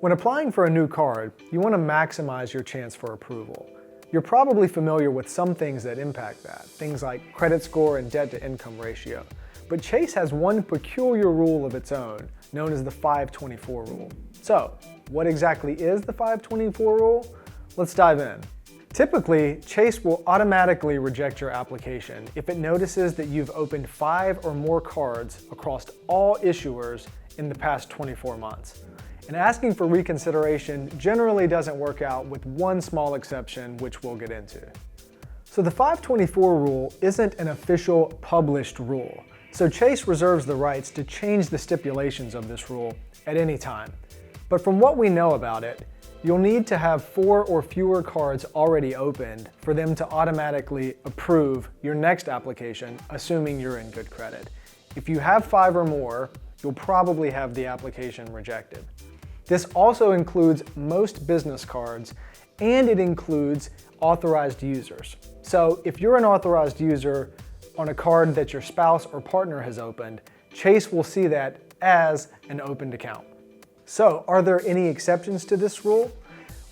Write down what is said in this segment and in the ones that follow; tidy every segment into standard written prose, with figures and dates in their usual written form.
When applying for a new card, you want to maximize your chance for approval. You're probably familiar with some things that impact that, things like credit score and debt-to-income ratio. But Chase has one peculiar rule of its own, known as the 524 rule. So, what exactly is the 524 rule? Let's dive in. Typically, Chase will automatically reject your application if it notices that you've opened 5 or more cards across all issuers in the past 24 months. And asking for reconsideration generally doesn't work out, with one small exception, which we'll get into. So the 524 rule isn't an official published rule, so Chase reserves the rights to change the stipulations of this rule at any time. But from what we know about it, you'll need to have 4 or fewer cards already opened for them to automatically approve your next application, assuming you're in good credit. If you have 5 or more, you'll probably have the application rejected. This also includes most business cards, and it includes authorized users. So if you're an authorized user on a card that your spouse or partner has opened, Chase will see that as an opened account. So are there any exceptions to this rule?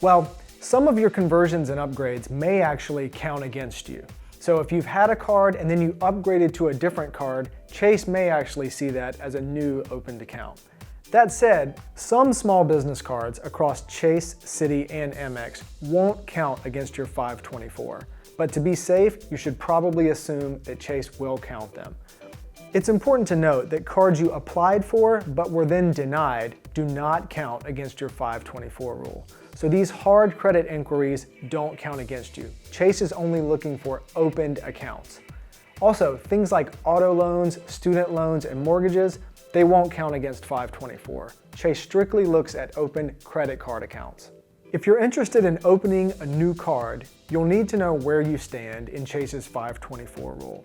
Well, some of your conversions and upgrades may actually count against you. So if you've had a card and then you upgraded to a different card, Chase may actually see that as a new opened account. That said, some small business cards across Chase, Citi, and Amex won't count against your 524. But to be safe, you should probably assume that Chase will count them. It's important to note that cards you applied for but were then denied do not count against your 524 rule. So these hard credit inquiries don't count against you. Chase is only looking for opened accounts. Also, things like auto loans, student loans, and mortgages, they won't count against 524. Chase strictly looks at open credit card accounts. If you're interested in opening a new card, you'll need to know where you stand in Chase's 524 rule.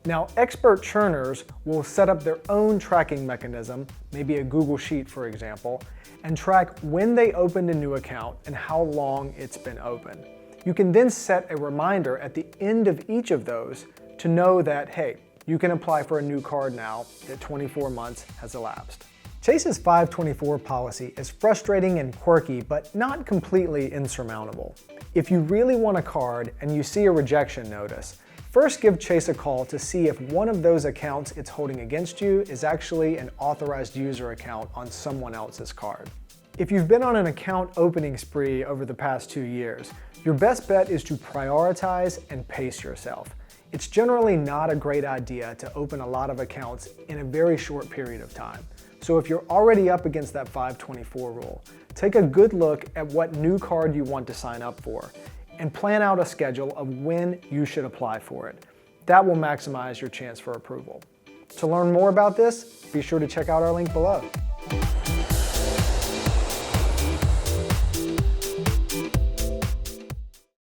Now, expert churners will set up their own tracking mechanism, maybe a Google Sheet for example, and track when they opened a new account and how long it's been open. You can then set a reminder at the end of each of those to know that, hey, you can apply for a new card now that 24 months has elapsed. Chase's 524 policy is frustrating and quirky, but not completely insurmountable. If you really want a card and you see a rejection notice, first give Chase a call to see if one of those accounts it's holding against you is actually an authorized user account on someone else's card. If you've been on an account opening spree over the past 2 years, your best bet is to prioritize and pace yourself. It's generally not a great idea to open a lot of accounts in a very short period of time. So if you're already up against that 524 rule, take a good look at what new card you want to sign up for and plan out a schedule of when you should apply for it. That will maximize your chance for approval. To learn more about this, be sure to check out our link below.